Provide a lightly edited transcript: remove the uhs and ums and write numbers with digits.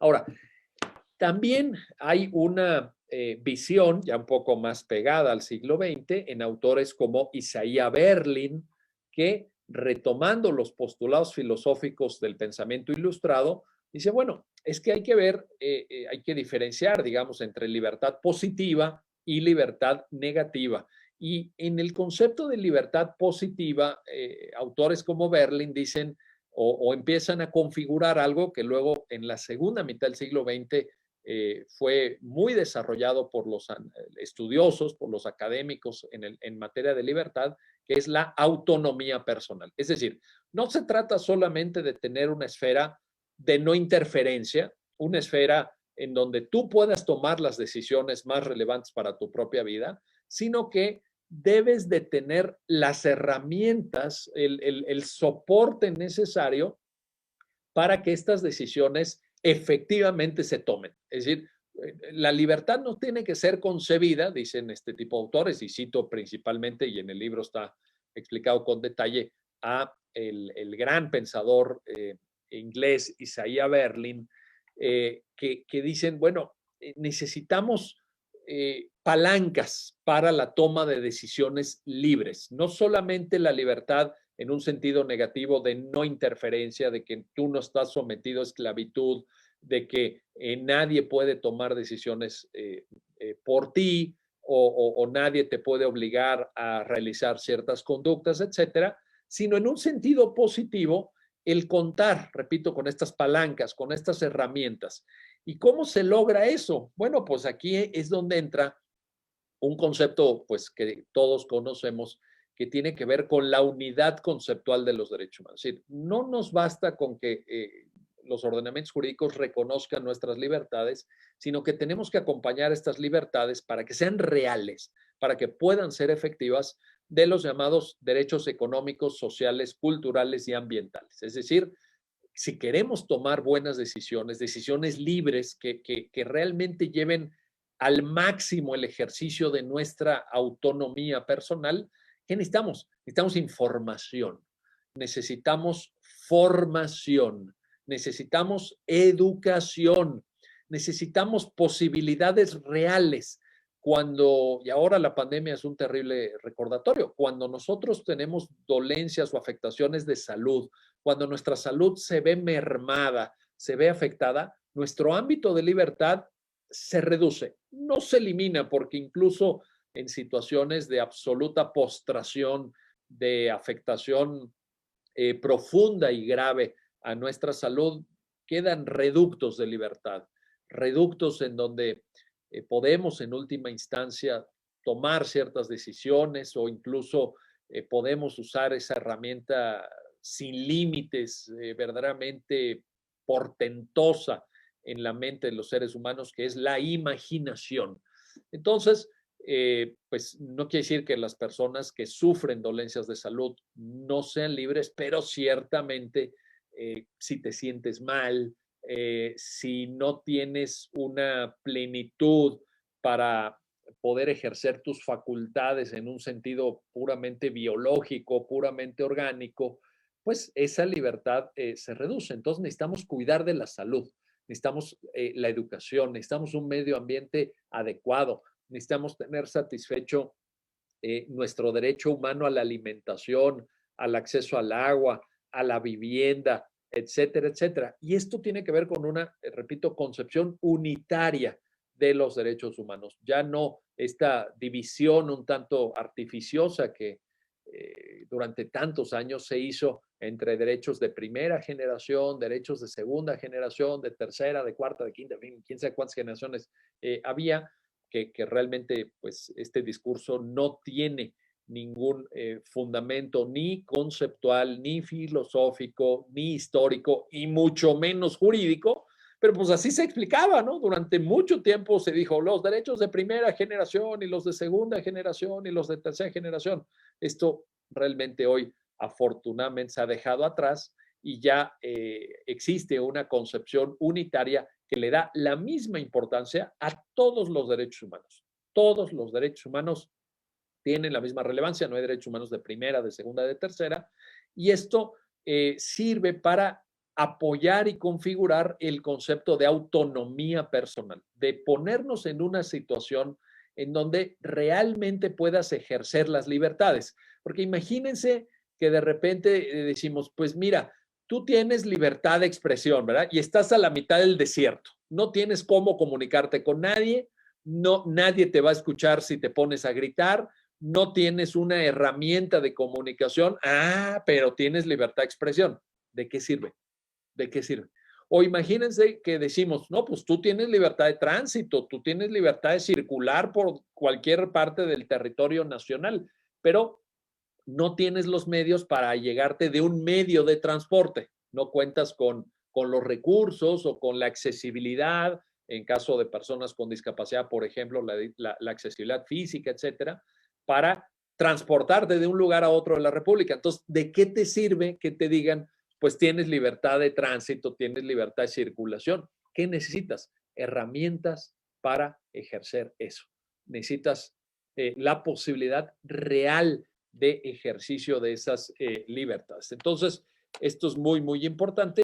Ahora, también hay una visión ya un poco más pegada al siglo XX en autores como Isaiah Berlin, que retomando los postulados filosóficos del pensamiento ilustrado, dice, bueno, es que hay que ver, hay que diferenciar, digamos, entre libertad positiva y libertad negativa. Y en el concepto de libertad positiva, autores como Berlin dicen o empiezan a configurar algo que luego en la segunda mitad del siglo XX fue muy desarrollado por los estudiosos, por los académicos en materia de libertad, que es la autonomía personal. Es decir, no se trata solamente de tener una esfera de no interferencia, una esfera en donde tú puedas tomar las decisiones más relevantes para tu propia vida, sino que debes de tener las herramientas, el soporte necesario para que estas decisiones efectivamente se tomen. Es decir, la libertad no tiene que ser concebida, dicen este tipo de autores, y cito principalmente, y en el libro está explicado con detalle, a el gran pensador inglés Isaiah Berlin, que dicen, bueno, necesitamos palancas para la toma de decisiones libres, no solamente la libertad en un sentido negativo de no interferencia, de que tú no estás sometido a esclavitud, de que nadie puede tomar decisiones por ti o nadie te puede obligar a realizar ciertas conductas, etcétera, sino en un sentido positivo, el contar, repito, con estas palancas, con estas herramientas. ¿Y cómo se logra eso? Bueno, pues aquí es donde entra un concepto pues que todos conocemos que tiene que ver con la unidad conceptual de los derechos humanos. Es decir, no nos basta con que los ordenamientos jurídicos reconozcan nuestras libertades, sino que tenemos que acompañar estas libertades para que sean reales, para que puedan ser efectivas de los llamados derechos económicos, sociales, culturales y ambientales. Es decir, si queremos tomar buenas decisiones, decisiones libres que realmente lleven al máximo el ejercicio de nuestra autonomía personal, ¿qué necesitamos? Necesitamos información, necesitamos formación, necesitamos educación, necesitamos posibilidades reales. Cuando, y ahora la pandemia es un terrible recordatorio, cuando nosotros tenemos dolencias o afectaciones de salud, cuando nuestra salud se ve mermada, se ve afectada, nuestro ámbito de libertad se reduce, no se elimina, porque incluso en situaciones de absoluta postración, de afectación profunda y grave a nuestra salud, quedan reductos de libertad, reductos en donde podemos en última instancia tomar ciertas decisiones o incluso podemos usar esa herramienta sin límites, verdaderamente portentosa en la mente de los seres humanos, que es la imaginación. Entonces, pues no quiere decir que las personas que sufren dolencias de salud no sean libres, pero ciertamente si te sientes mal, si no tienes una plenitud para poder ejercer tus facultades en un sentido puramente biológico, puramente orgánico, pues esa libertad se reduce. Entonces necesitamos cuidar de la salud, necesitamos la educación, necesitamos un medio ambiente adecuado, necesitamos tener satisfecho nuestro derecho humano a la alimentación, al acceso al agua, a la vivienda, etcétera, etcétera. Y esto tiene que ver con una, repito, concepción unitaria de los derechos humanos. Ya no esta división un tanto artificiosa que durante tantos años se hizo entre derechos de primera generación, derechos de segunda generación, de tercera, de cuarta, de quinta, quién sabe cuántas generaciones había, que realmente pues este discurso no tiene ningún fundamento ni conceptual, ni filosófico, ni histórico, y mucho menos jurídico, pero pues así se explicaba, ¿no? Durante mucho tiempo se dijo los derechos de primera generación y los de segunda generación y los de tercera generación. Esto realmente hoy afortunadamente se ha dejado atrás y ya existe una concepción unitaria que le da la misma importancia a todos los derechos humanos. Todos los derechos humanos tienen la misma relevancia, no hay derechos humanos de primera, de segunda, de tercera, y esto sirve para apoyar y configurar el concepto de autonomía personal, de ponernos en una situación en donde realmente puedas ejercer las libertades. Porque imagínense que de repente decimos, pues mira, tú tienes libertad de expresión, ¿verdad? Y estás a la mitad del desierto. No tienes cómo comunicarte con nadie, no, nadie te va a escuchar si te pones a gritar, no tienes una herramienta de comunicación, pero tienes libertad de expresión. ¿De qué sirve? ¿De qué sirve? O imagínense que decimos, no, pues tú tienes libertad de tránsito, tú tienes libertad de circular por cualquier parte del territorio nacional, pero no tienes los medios para llegarte de un medio de transporte, no cuentas con los recursos o con la accesibilidad, en caso de personas con discapacidad, por ejemplo, la accesibilidad física, etcétera, para transportarte de un lugar a otro de la República. Entonces, ¿de qué te sirve que te digan, pues tienes libertad de tránsito, tienes libertad de circulación? ¿Qué necesitas? Herramientas para ejercer eso. Necesitas la posibilidad real de ejercicio de esas libertades. Entonces, esto es muy, muy importante.